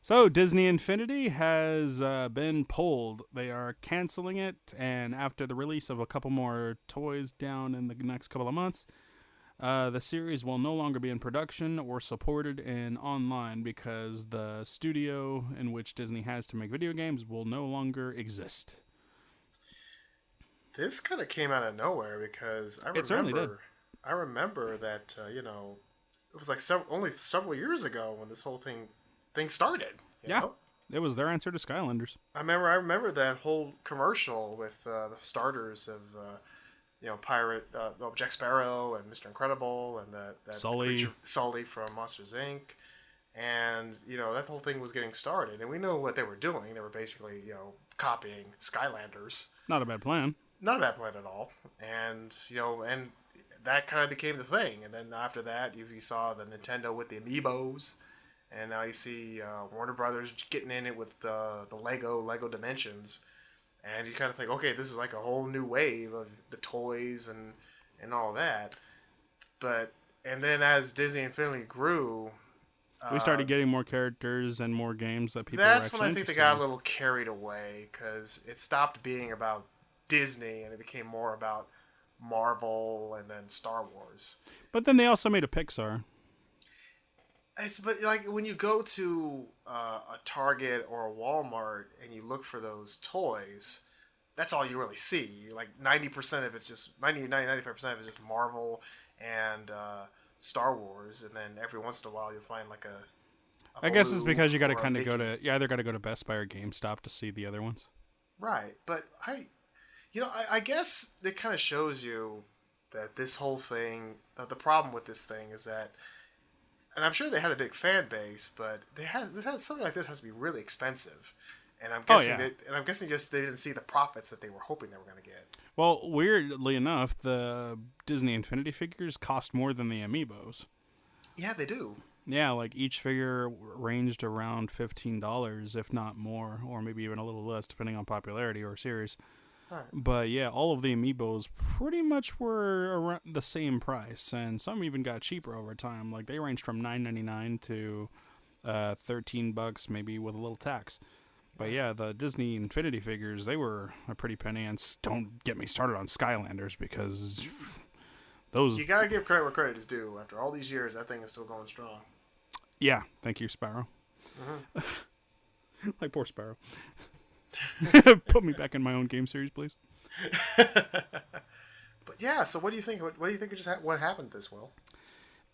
So Disney Infinity has been pulled. They are canceling it, and after the release of a couple more toys down in the next couple of months, the series will no longer be in production or supported in online because the studio in which Disney has to make video games will no longer exist. This kind of came out of nowhere because I It certainly did. remember, I remember that it was like only several years ago when this whole thing started. You Yeah, know, it was their answer to Skylanders. I remember that whole commercial with the starters of Pirate, Jack Sparrow and Mr. Incredible and that Sully. creature Sully from Monsters Inc. And that whole thing was getting started, and we know what they were doing. They were basically copying Skylanders. Not a bad plan. Not a bad plan at all. And that kind of became the thing. And then after that, you saw the Nintendo with the Amiibos, and now you see Warner Brothers getting in it with the Lego Dimensions, and you kind of think, okay, this is like a whole new wave of the toys and all that. And then as Disney Infinity grew, We started getting more characters and more games that people. that's were when I actually think they interested got in. a little carried away because it stopped being about Disney and it became more about Marvel and then Star Wars. But then they also made a Pixar. But like when you go to a Target or a Walmart and you look for those toys, that's all you really see. Like 90% of it's just 95% of it's just Marvel and Star Wars, and then every once in a while you'll find like a I guess it's Baloo because you got to or a kind of go Mickey. to you either got to go to Best Buy or GameStop to see the other ones. Right, but I guess it kind of shows you that this whole thing, the problem with this thing is that, and I'm sure they had a big fan base, but something like this has to be really expensive, and I'm Oh guessing yeah. just they didn't see the profits that they were hoping they were going to get. Well, weirdly enough, the Disney Infinity figures cost more than the Amiibos. Yeah, they do. Yeah, like each figure ranged around $15, if not more, or maybe even a little less, depending on popularity or series. Right. But yeah, all of the Amiibos pretty much were around the same price, and some even got cheaper over time. Like they ranged from $9.99 to $13, maybe with a little tax. But yeah, the Disney Infinity figures, they were a pretty penny. And don't get me started on Skylanders because those. You gotta give credit where credit is due. After all these years, that thing is still going strong. Yeah, thank you, Sparrow. Mm-hmm. Like poor Sparrow. Put me back in my own game series, please. But yeah, so what do you think? What do you think? What happened this Will?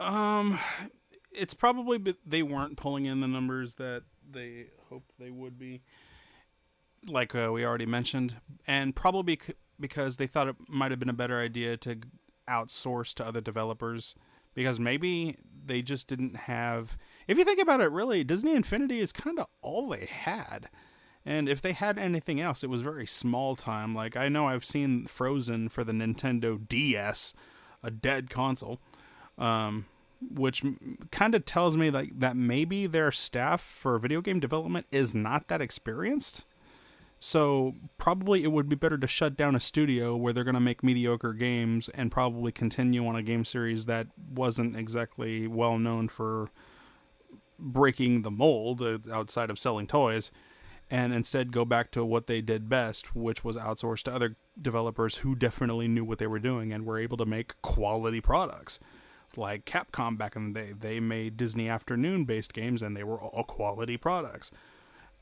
Um, it's probably they weren't pulling in the numbers that they hoped they would be. Like we already mentioned, and probably because they thought it might have been a better idea to outsource to other developers because maybe they just didn't have. If you think about it, really, Disney Infinity is kind of all they had. And if they had anything else, it was very small time. Like, I know I've seen Frozen for the Nintendo DS, a dead console, which kind of tells me like that maybe their staff for video game development is not that experienced. So probably it would be better to shut down a studio where they're going to make mediocre games and probably continue on a game series that wasn't exactly well known for breaking the mold outside of selling toys, and instead go back to what they did best, which was outsource to other developers who definitely knew what they were doing and were able to make quality products. Like Capcom back in the day, they made Disney Afternoon based games and they were all quality products.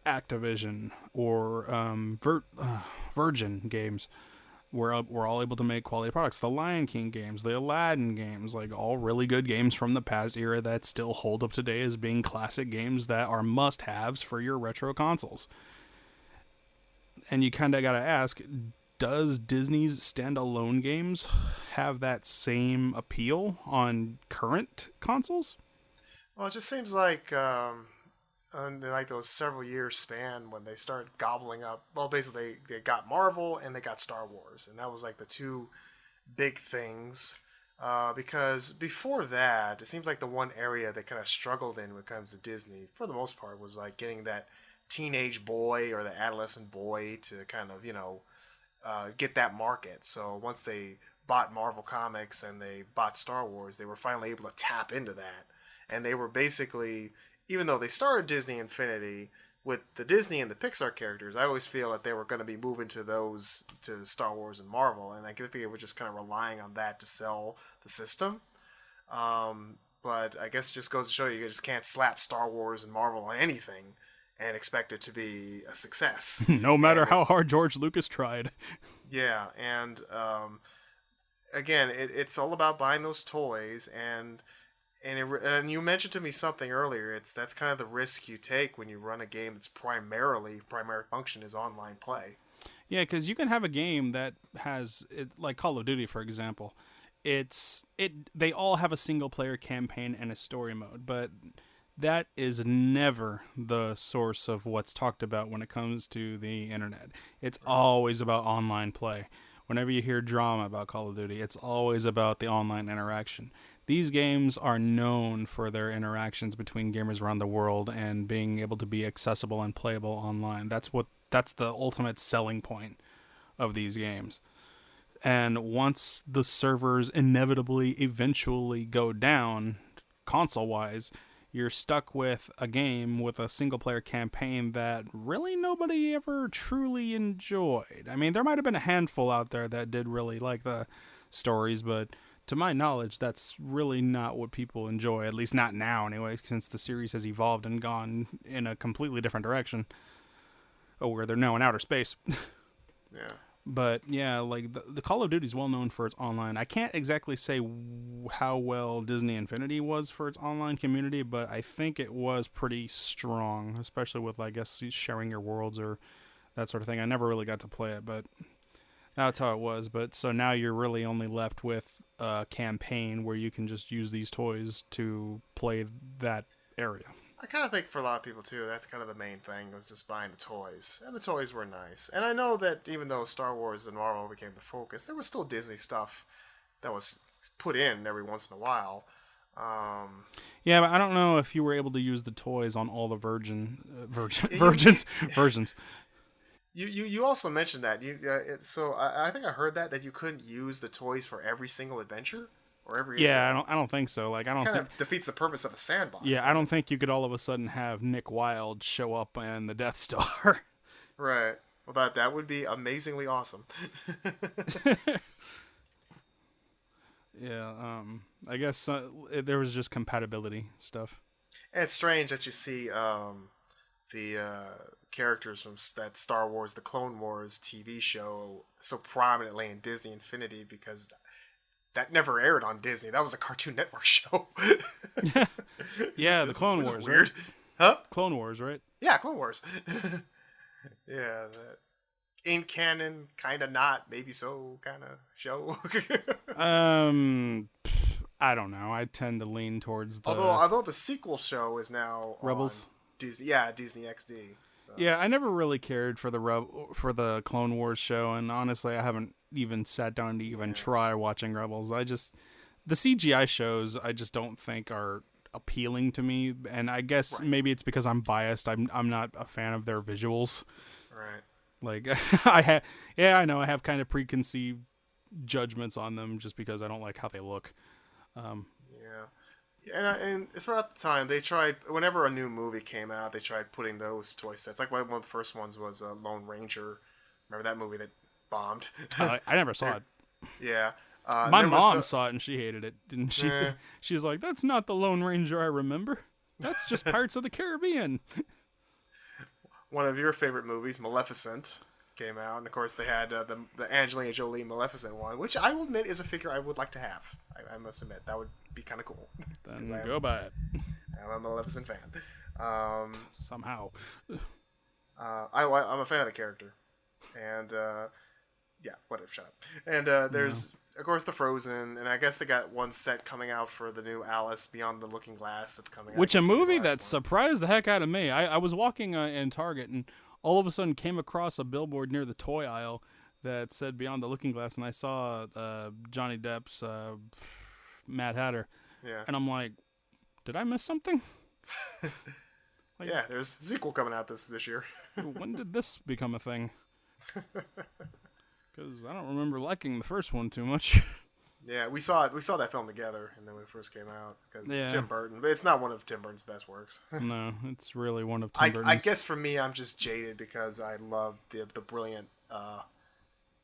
Activision or Virgin games were all able to make quality products. The Lion King games, the Aladdin games, like all really good games from the past era that still hold up today as being classic games that are must-haves for your retro consoles. And you kind of got to ask, does Disney's standalone games have that same appeal on current consoles? Well, it just seems like like those several years span when they started gobbling up. Well, basically they got Marvel and they got Star Wars, and that was like the two big things. Because before that, it seems like the one area that kind of struggled in when it comes to Disney, for the most part, was like getting that teenage boy or the adolescent boy to kind of get that market. So once they bought Marvel Comics and they bought Star Wars, they were finally able to tap into that. And they were basically, even though they started Disney Infinity with the Disney and the Pixar characters, I always feel that they were going to be moving to those, to Star Wars and Marvel. And I think they were just kind of relying on that to sell the system. But I guess it just goes to show you just can't slap Star Wars and Marvel on anything and expect it to be a success. No matter how hard George Lucas tried. Yeah, and again, it's all about buying those toys, and you mentioned to me something earlier. That's kind of the risk you take when you run a game that's primary function is online play. Yeah, because you can have a game that has like Call of Duty, for example. They all have a single player campaign and a story mode, but that is never the source of what's talked about when it comes to the internet. It's always about online play. Whenever you hear drama about Call of Duty, it's always about the online interaction. These games are known for their interactions between gamers around the world and being able to be accessible and playable online. That's the ultimate selling point of these games. And once the servers inevitably eventually go down, console-wise, you're stuck with a game with a single-player campaign that really nobody ever truly enjoyed. I mean, there might have been a handful out there that did really like the stories, but to my knowledge, that's really not what people enjoy, at least not now anyway, since the series has evolved and gone in a completely different direction. Oh, where they're now in outer space. Yeah. But yeah, like the Call of Duty is well known for its online. I can't exactly say how well Disney Infinity was for its online community, but I think it was pretty strong, especially with, I guess, sharing your worlds or that sort of thing. I never really got to play it, but that's how it was. But so now you're really only left with a campaign where you can just use these toys to play that area. I kind of think for a lot of people too, that's kind of the main thing, was just buying the toys. And the toys were nice. And I know that even though Star Wars and Marvel became the focus, there was still Disney stuff that was put in every once in a while. Yeah, but I don't know if you were able to use the toys on all the versions. You also mentioned that. So I think I heard that you couldn't use the toys for every single adventure. Or every I don't think so. Like, I don't kind think of defeats the purpose of a sandbox. Yeah, I don't think you could all of a sudden have Nick Wilde show up in the Death Star. Right. Well, that would be amazingly awesome. Yeah. I guess there was just compatibility stuff. And it's strange that you see the characters from that Star Wars, the Clone Wars TV show, so prominently in Disney Infinity, because that never aired on Disney. That was a Cartoon Network show. Yeah, the Clone Wars. Weird. Right? Huh? Clone Wars, right? Yeah, Clone Wars. Yeah, that in canon, kind of not, maybe so kind of show. I don't know. I tend to lean towards the although the sequel show is now Rebels. On Disney, yeah, Disney XD. So. Yeah, I never really cared for the Clone Wars show, and honestly, I haven't even sat down to even try watching Rebels. The CGI shows I just don't think are appealing to me, and I guess maybe it's because I'm biased. I'm not a fan of their visuals. Right. Like I know I have kind of preconceived judgments on them just because I don't like how they look. Yeah. And throughout the time, they tried, whenever a new movie came out, they tried putting those toy sets. Like one of the first ones was Lone Ranger. Remember that movie that bombed? I never saw it. Yeah. My mom saw it and she hated it, didn't she? She's like, that's not the Lone Ranger I remember. That's just Pirates of the Caribbean. One of your favorite movies, Maleficent, came out. And, of course, they had the Angelina Jolie Maleficent one, which I will admit is a figure I would like to have. I must admit. That would be kind of cool. Then go buy it. I'm a Maleficent fan. Somehow. I'm a fan of the character. And, yeah, whatever, shut up. And there's, of course, the Frozen, and I guess they got one set coming out for the new Alice Beyond the Looking Glass that's coming out. Which a movie that surprised the heck out of me. I was walking in Target, and all of a sudden came across a billboard near the toy aisle that said Beyond the Looking Glass, and I saw Johnny Depp's Mad Hatter. Yeah. And I'm like, did I miss something? Yeah, there's a sequel coming out this year. When did this become a thing? Because I don't remember liking the first one too much. Yeah, we saw it. We saw that film together, and then when it first came out, because it's Yeah. Tim Burton, but it's not one of Tim Burton's best works. No, it's really one of Tim I Burton's. guess for me, I'm just jaded because I love the brilliant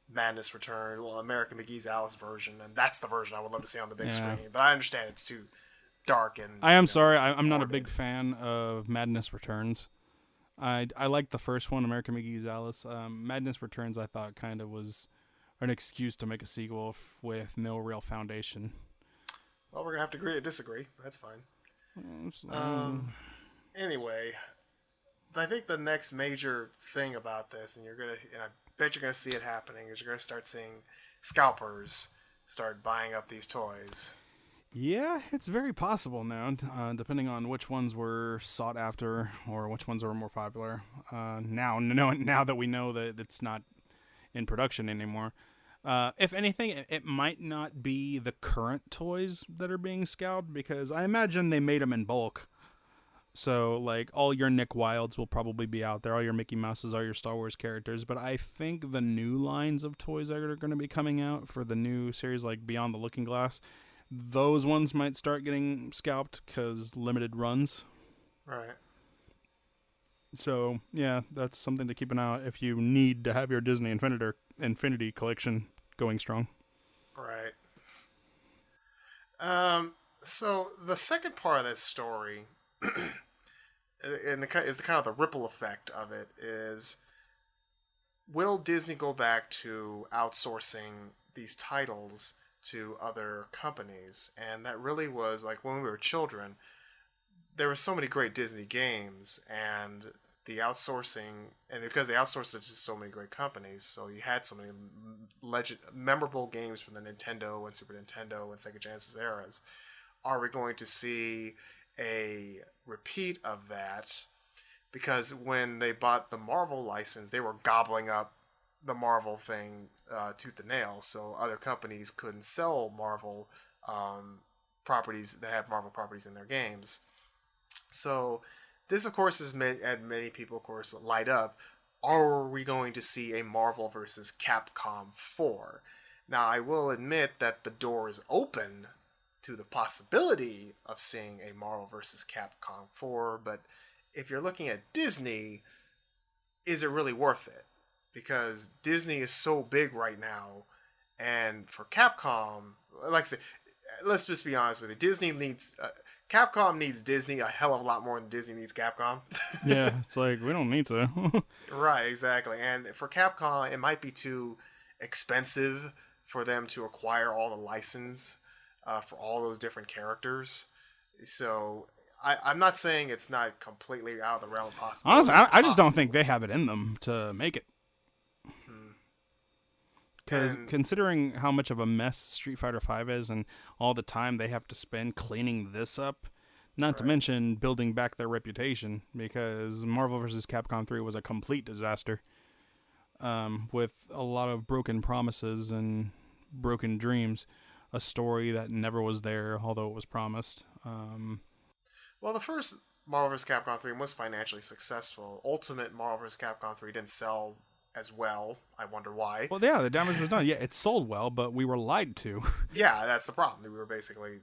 Madness Return, well, American McGee's Alice version, and that's the version I would love to see on the big Yeah. screen. But I understand it's too dark and. I am sorry, I'm not a morbid. big fan of Madness Returns. I like the first one, American McGee's Alice. Madness Returns, I thought, kind of was an excuse to make a sequel with no real foundation. Well, we're gonna have to agree to disagree. That's fine. Anyway, I think the next major thing about this, and I bet you're gonna see it happening, is you're gonna start seeing scalpers start buying up these toys. Yeah, it's very possible now, depending on which ones were sought after or which ones are more popular. Now that we know that it's not in production anymore. If anything, it might not be the current toys that are being scalped, because I imagine they made them in bulk. So, like, all your Nick Wilds will probably be out there, all your Mickey Mouses, all your Star Wars characters. But I think the new lines of toys that are going to be coming out for the new series, like Beyond the Looking Glass, those ones might start getting scalped because limited runs. Right. So, yeah, that's something to keep an eye on if you need to have your Disney Infinity collection going strong. Right. So the second part of this story, and is the kind of the ripple effect of it, is will Disney go back to outsourcing these titles to other companies? And that really was like when we were children, there were so many great Disney games, and the outsourcing, and because they outsourced it to so many great companies, so you had so many memorable games from the Nintendo and Super Nintendo and Sega Genesis eras. Are we going to see a repeat of that? Because when they bought the Marvel license, they were gobbling up the Marvel thing tooth and nail, so other companies couldn't sell Marvel properties that have Marvel properties in their games. So this, of course, has had many people, of course, light up. Are we going to see a Marvel versus Capcom 4? Now, I will admit that the door is open to the possibility of seeing a Marvel versus Capcom 4, but if you're looking at Disney, is it really worth it? Because Disney is so big right now, and for Capcom, like I said, let's just be honest with you, Capcom needs Disney a hell of a lot more than Disney needs Capcom. Yeah, it's like, we don't need to. Right, exactly. And for Capcom, it might be too expensive for them to acquire all the license for all those different characters. So I'm not saying it's not completely out of the realm of possibility. Honestly, I just don't think they have it in them to make it. Because considering how much of a mess Street Fighter V is and all the time they have to spend cleaning this up, not to mention building back their reputation, because Marvel vs. Capcom 3 was a complete disaster with a lot of broken promises and broken dreams, a story that never was there, although it was promised. Well, the first Marvel vs. Capcom 3 was financially successful. Ultimate Marvel vs. Capcom 3 didn't sell as well. I wonder why. Well, yeah, the damage was done. Yeah, it sold well, but we were lied to. Yeah, that's the problem. We were basically,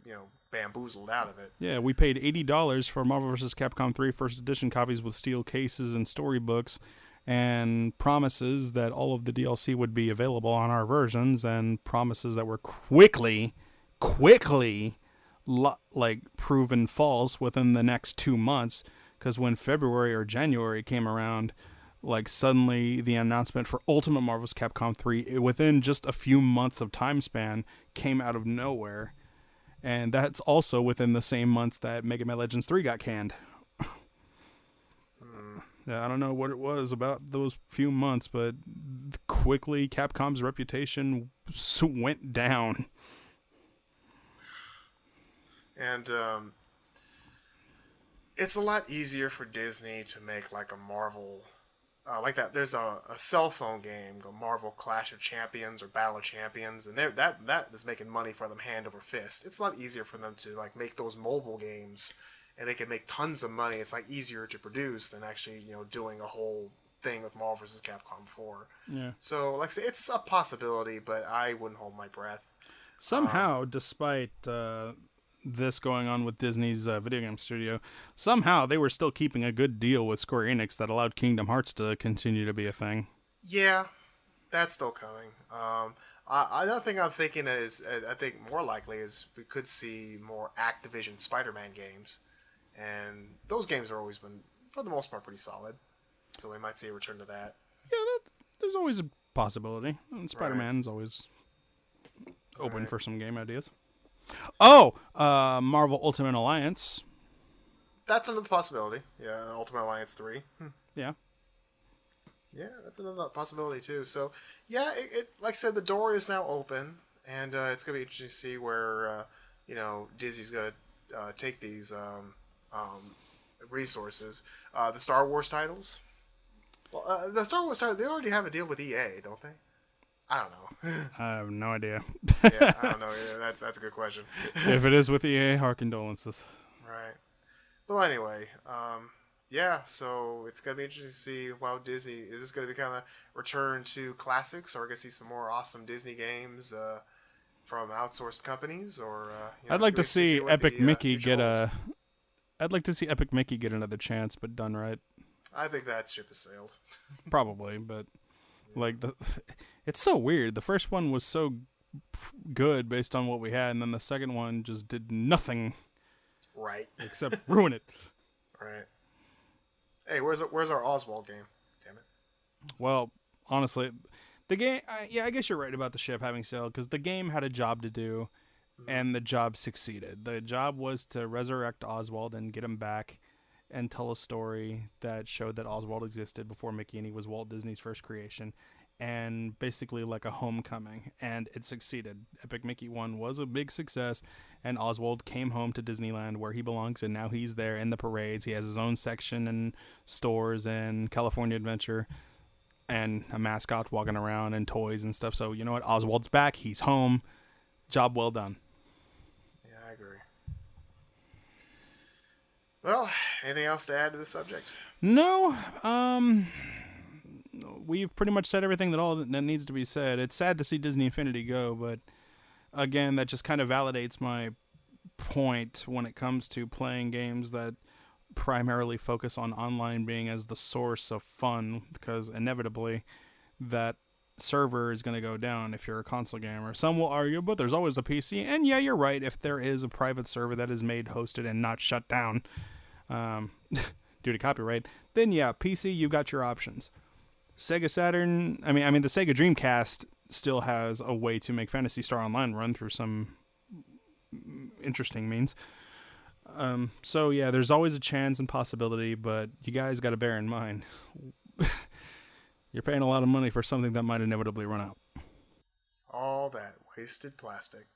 bamboozled out of it. Yeah, we paid $80 for Marvel vs. Capcom 3 first edition copies with steel cases and storybooks, and promises that all of the DLC would be available on our versions, and promises that were quickly proven false within the next 2 months, because when February or January came around, suddenly the announcement for Ultimate Marvel's Capcom 3 within just a few months of time span came out of nowhere. And that's also within the same months that Mega Man Legends 3 got canned. Yeah, I don't know what it was about those few months, but quickly Capcom's reputation went down. And it's a lot easier for Disney to make like a Marvel like that. There's a cell phone game, Marvel Clash of Champions or Battle of Champions, and that is making money for them hand over fist. It's a lot easier for them to make those mobile games, and they can make tons of money. It's easier to produce than actually doing a whole thing with Marvel vs. Capcom 4. Yeah. So, like I said, it's a possibility, but I wouldn't hold my breath. Somehow, despite this going on with Disney's video game studio, somehow they were still keeping a good deal with Square Enix that allowed Kingdom Hearts to continue to be a thing. Yeah, that's still coming. Another thing I'm thinking is, I think more likely is we could see more Activision Spider-Man games, and those games have always been, for the most part, pretty solid. So we might see a return to that. Yeah, there's always a possibility. And Spider-Man's always open for some game ideas. Oh, Marvel Ultimate Alliance. That's another possibility. Yeah, Ultimate Alliance 3. Yeah. Yeah, that's another possibility too. So, yeah, it like I said, the door is now open, and it's gonna be interesting to see where Disney's gonna take these resources. The Star Wars titles. Well, the Star Wars titles, they already have a deal with EA, don't they? I don't know. I have no idea. Yeah, I don't know. Yeah, that's a good question. If it is with EA, our condolences. Right. Well, anyway, yeah, so it's going to be interesting to see how Disney, is this going to be kind of return to classics, or are we going to see some more awesome Disney games from outsourced companies, or I'd like to see Epic Mickey get holds. I'd like to see Epic Mickey get another chance, but done right. I think that ship has sailed. Probably, but it's so weird. The first one was so good based on what we had, and then the second one just did nothing Right. except ruin it. Right. Hey, where's our Oswald game? Damn it. Well, honestly, the game. I guess you're right about the ship having sailed, because the game had a job to do, and the job succeeded. The job was to resurrect Oswald and get him back, and tell a story that showed that Oswald existed before Mickey, and he was Walt Disney's first creation, and basically like a homecoming, and it succeeded. Epic Mickey 1 was a big success, and Oswald came home to Disneyland where he belongs, and now he's there in the parades. He has his own section and stores and California Adventure, and a mascot walking around and toys and stuff. So you know what? Oswald's back. He's home. Job well done. Yeah, I agree. Well, anything else to add to this subject? No, we've pretty much said everything that needs to be said. It's sad to see Disney Infinity go, but again, that just kind of validates my point when it comes to playing games that primarily focus on online being as the source of fun, because inevitably that server is going to go down if you're a console gamer. Some will argue, but there's always a PC, and yeah, you're right. If there is a private server that is made, hosted, and not shut down due to copyright, then yeah, PC, you've got your options. Sega Saturn, I mean the Sega Dreamcast still has a way to make Phantasy Star Online run through some interesting means. So yeah, there's always a chance and possibility, but you guys got to bear in mind, you're paying a lot of money for something that might inevitably run out. All that wasted plastic.